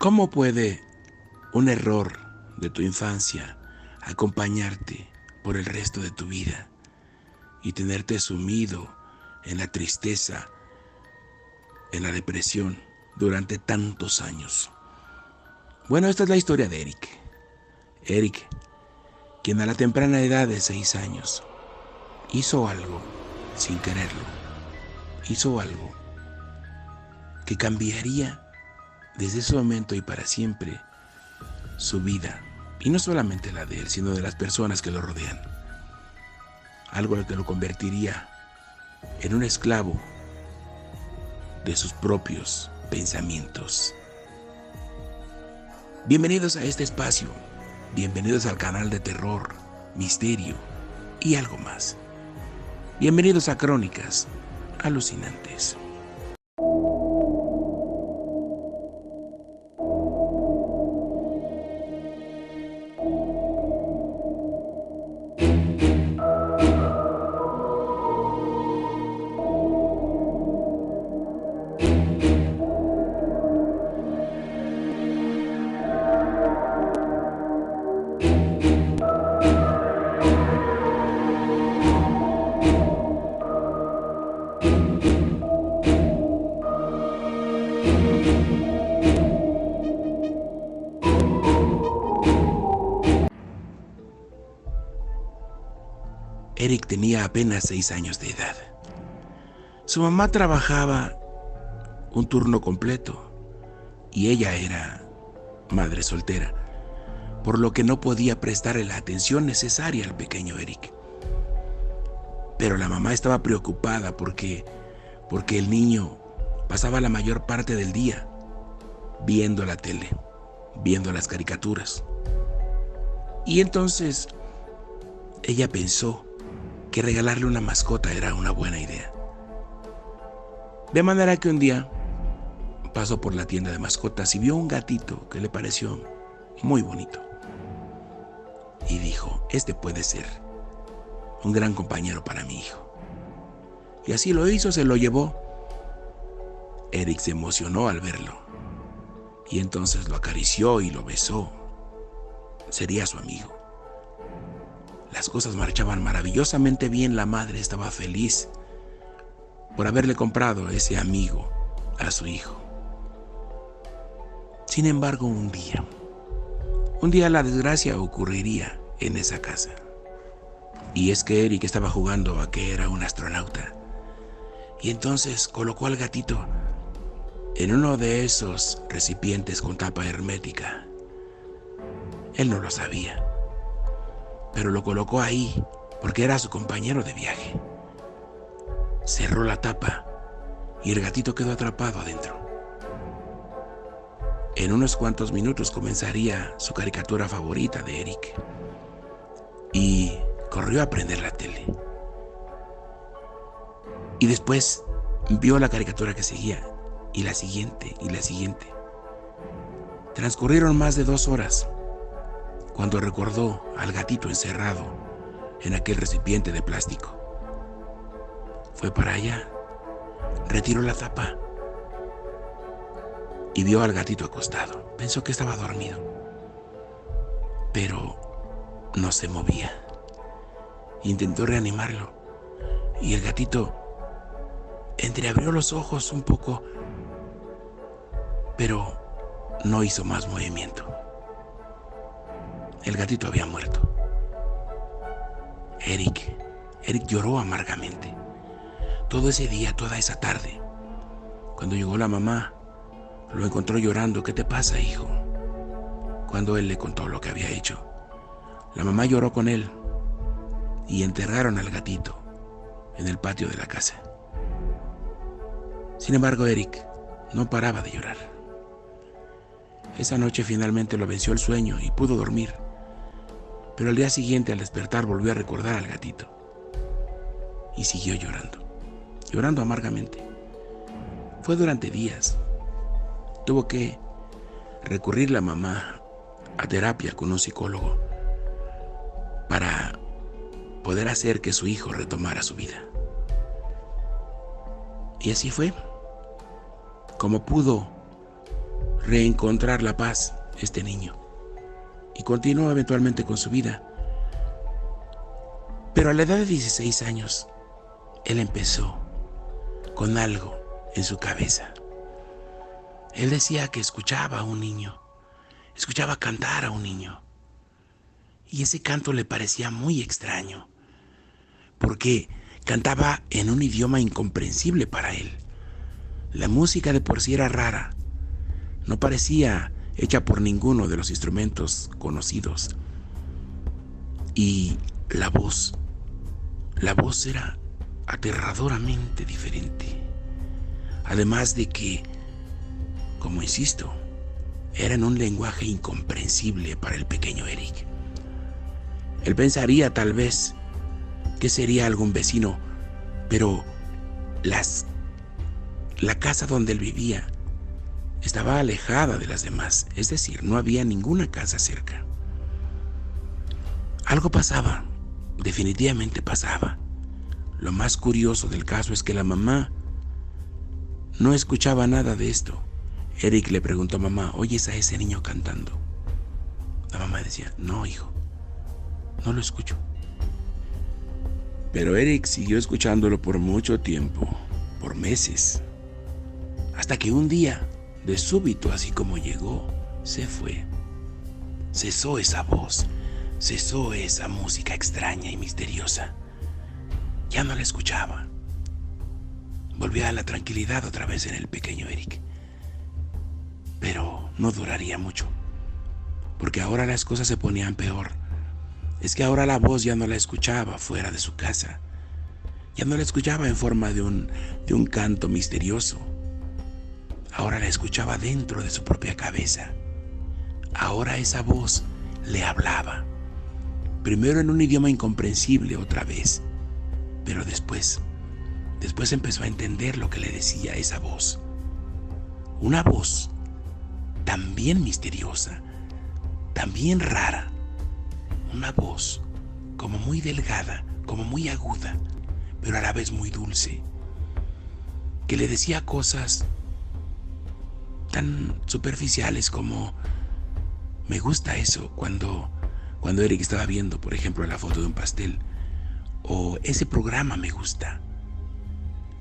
¿Cómo puede un error de tu infancia acompañarte por el resto de tu vida y tenerte sumido en la tristeza, en la depresión durante tantos años? Bueno, esta es la historia de Eric. Eric, quien a la temprana edad de 6 años hizo algo sin quererlo. Hizo algo que cambiaría desde ese momento y para siempre su vida. Y no solamente la de él, sino de las personas que lo rodean. Algo que lo convertiría en un esclavo de sus propios pensamientos. Bienvenidos a este espacio. Bienvenidos al canal de terror, misterio y algo más. Bienvenidos a Crónicas Alucinantes. Eric tenía apenas 6 años de edad. Su mamá trabajaba un turno completo y ella era madre soltera, por lo que no podía prestarle la atención necesaria al pequeño Eric. Pero la mamá estaba preocupada porque el niño pasaba la mayor parte del día viendo la tele, viendo las caricaturas. Y entonces ella pensó que regalarle una mascota era una buena idea. De manera que un día pasó por la tienda de mascotas y vio un gatito que le pareció muy bonito. Y dijo, este puede ser un gran compañero para mi hijo. Y así lo hizo, se lo llevó. Eric se emocionó al verlo. Y entonces lo acarició y lo besó. Sería su amigo. Las cosas marchaban maravillosamente bien. La madre estaba feliz por haberle comprado ese amigo a su hijo. Sin embargo, un día la desgracia ocurriría en esa casa. Y es que Eric estaba jugando a que era un astronauta. Y entonces colocó al gatito en uno de esos recipientes con tapa hermética. Él no lo sabía, pero lo colocó ahí porque era su compañero de viaje. Cerró la tapa y el gatito quedó atrapado adentro. En unos cuantos minutos comenzaría su caricatura favorita de Eric y corrió a prender la tele. Y después vio la caricatura que seguía y la siguiente y la siguiente. Transcurrieron más de 2 horas cuando recordó al gatito encerrado en aquel recipiente de plástico. Fue para allá, retiró la tapa y vio al gatito acostado. Pensó que estaba dormido, pero no se movía. Intentó reanimarlo y el gatito entreabrió los ojos un poco, pero no hizo más movimiento. El gatito había muerto. Eric lloró amargamente. Todo ese día, toda esa tarde. Cuando llegó la mamá, lo encontró llorando. ¿Qué te pasa, hijo? Cuando él le contó lo que había hecho, la mamá lloró con él y enterraron al gatito en el patio de la casa. Sin embargo, Eric no paraba de llorar. Esa noche finalmente lo venció el sueño y pudo dormir. Pero al día siguiente, al despertar, volvió a recordar al gatito y siguió llorando amargamente. Fue durante días. Tuvo que recurrir la mamá a terapia con un psicólogo para poder hacer que su hijo retomara su vida. Y así fue. Como pudo, reencontrar la paz este niño y continuó eventualmente con su vida. Pero a la edad de 16 años, él empezó con algo en su cabeza. Él decía que escuchaba a un niño, escuchaba cantar a un niño. Y ese canto le parecía muy extraño, porque cantaba en un idioma incomprensible para él. La música de por sí era rara, no parecía hecha por ninguno de los instrumentos conocidos. Y la voz era aterradoramente diferente. Además de que, como insisto, era en un lenguaje incomprensible para el pequeño Eric. Él pensaría tal vez que sería algún vecino, pero la casa donde él vivía estaba alejada de las demás, es decir, no había ninguna casa cerca. Algo pasaba, definitivamente pasaba. Lo más curioso del caso es que la mamá no escuchaba nada de esto. Eric le preguntó a mamá: ¿oyes a ese niño cantando? La mamá decía: no, hijo, no lo escucho. Pero Eric siguió escuchándolo por mucho tiempo, por meses, hasta que un día, de súbito, así como llegó, se fue. Cesó esa voz, cesó esa música extraña y misteriosa. Ya no la escuchaba. Volvió a la tranquilidad otra vez en el pequeño Eric. Pero no duraría mucho, porque ahora las cosas se ponían peor. Es que ahora la voz ya no la escuchaba fuera de su casa. Ya no la escuchaba en forma de un canto misterioso. Ahora la escuchaba dentro de su propia cabeza. Ahora esa voz le hablaba. Primero en un idioma incomprensible otra vez, pero después empezó a entender lo que le decía esa voz. Una voz también misteriosa, también rara. Una voz como muy delgada, como muy aguda, pero a la vez muy dulce, que le decía cosas tan superficiales como: me gusta eso, cuando Eric estaba viendo, por ejemplo, la foto de un pastel, o ese programa me gusta.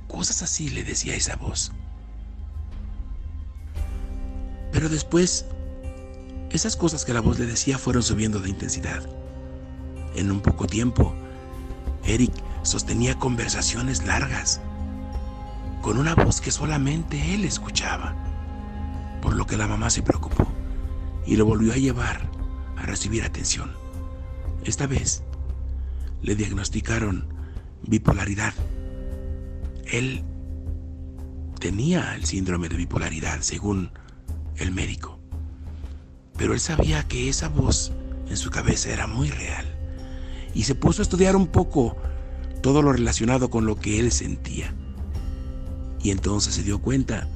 Cosas así le decía esa voz. Pero después, esas cosas que la voz le decía fueron subiendo de intensidad. En un poco tiempo, Eric sostenía conversaciones largas, con una voz que solamente él escuchaba, por lo que la mamá se preocupó y lo volvió a llevar a recibir atención. Esta vez le diagnosticaron bipolaridad. Él tenía el síndrome de bipolaridad, según el médico, pero él sabía que esa voz en su cabeza era muy real y se puso a estudiar un poco todo lo relacionado con lo que él sentía. Y entonces se dio cuenta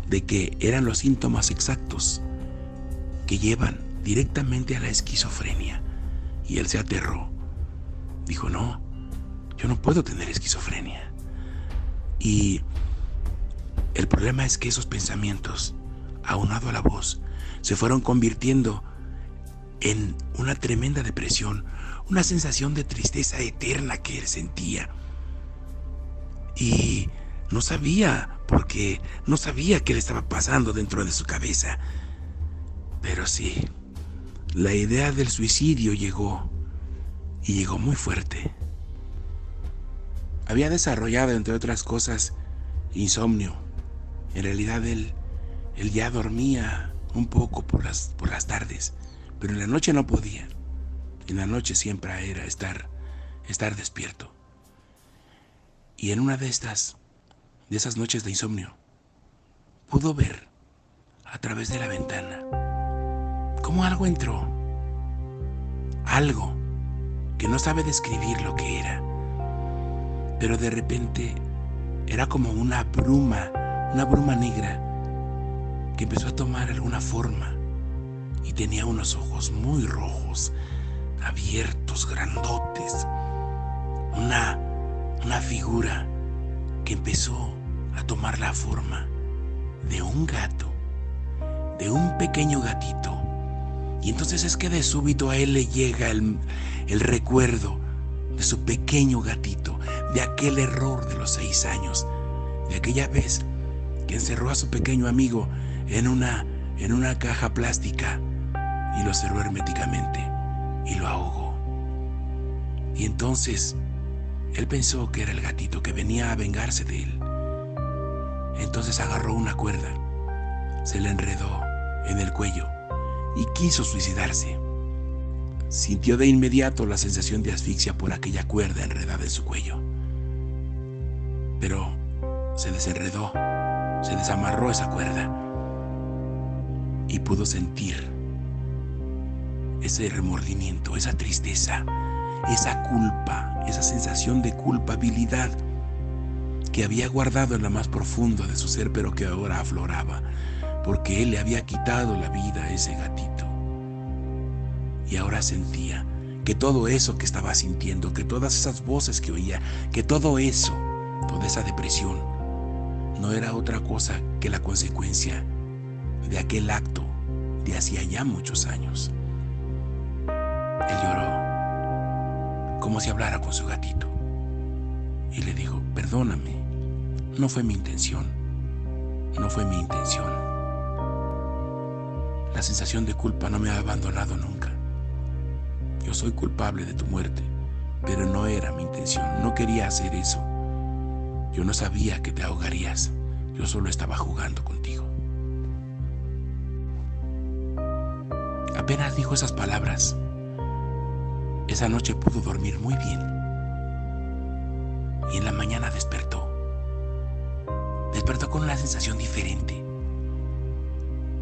de que eran los síntomas exactos que llevan directamente a la esquizofrenia. Y él se aterró. Dijo: no, yo no puedo tener esquizofrenia. Y el problema es que esos pensamientos, aunado a la voz, se fueron convirtiendo en una tremenda depresión, una sensación de tristeza eterna que él sentía. Y no sabía, porque no sabía qué le estaba pasando dentro de su cabeza. Pero sí, la idea del suicidio llegó, y llegó muy fuerte. Había desarrollado, entre otras cosas, insomnio. En realidad él ya dormía un poco por las tardes, pero en la noche no podía. En la noche siempre era estar despierto. Y en una de esas noches de insomnio, pudo ver a través de la ventana cómo algo entró. Algo que no sabe describir lo que era, pero de repente era como una bruma negra que empezó a tomar alguna forma y tenía unos ojos muy rojos, abiertos, grandotes. Una figura que empezó a tomar la forma de un gato de un pequeño gatito. Y entonces es que de súbito a él le llega el recuerdo de su pequeño gatito, de aquel error de los 6 años, de aquella vez que encerró a su pequeño amigo en una caja plástica y lo cerró herméticamente y lo ahogó. Y entonces él pensó que era el gatito que venía a vengarse de él. Entonces agarró una cuerda, se le enredó en el cuello y quiso suicidarse. Sintió de inmediato la sensación de asfixia por aquella cuerda enredada en su cuello. Pero se desenredó, se desamarró esa cuerda y pudo sentir ese remordimiento, esa tristeza, esa culpa, esa sensación de culpabilidad que había guardado en lo más profundo de su ser, pero que ahora afloraba, porque él le había quitado la vida a ese gatito. Y ahora sentía que todo eso que estaba sintiendo, que todas esas voces que oía, que todo eso, toda esa depresión, no era otra cosa que la consecuencia de aquel acto de hacía ya muchos años. Él lloró, como si hablara con su gatito, y le dijo: perdóname, no fue mi intención, no fue mi intención. La sensación de culpa no me ha abandonado nunca. Yo soy culpable de tu muerte, pero no era mi intención, no quería hacer eso. Yo no sabía que te ahogarías, yo solo estaba jugando contigo. Apenas dijo esas palabras, esa noche pudo dormir muy bien. Y en la mañana despertó. Despertó con una sensación diferente.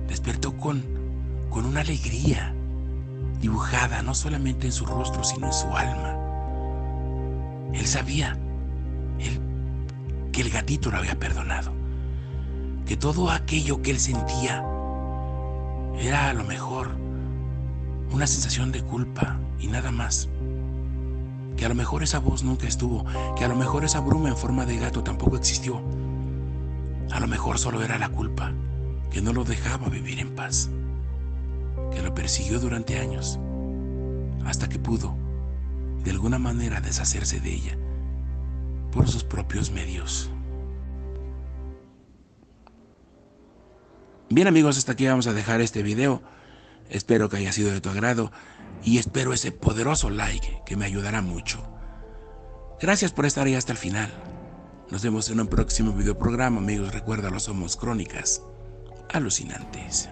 Despertó con una alegría dibujada no solamente en su rostro, sino en su alma. Él sabía que el gatito lo había perdonado, que todo aquello que él sentía era a lo mejor una sensación de culpa y nada más, que a lo mejor esa voz nunca estuvo, que a lo mejor esa bruma en forma de gato tampoco existió. A lo mejor solo era la culpa que no lo dejaba vivir en paz, que lo persiguió durante años, hasta que pudo de alguna manera deshacerse de ella por sus propios medios. Bien, amigos, hasta aquí vamos a dejar este video. Espero que haya sido de tu agrado y espero ese poderoso like que me ayudará mucho. Gracias por estar ahí hasta el final. Nos vemos en un próximo videoprograma, amigos. Recuérdalo, somos Crónicas Alucinantes.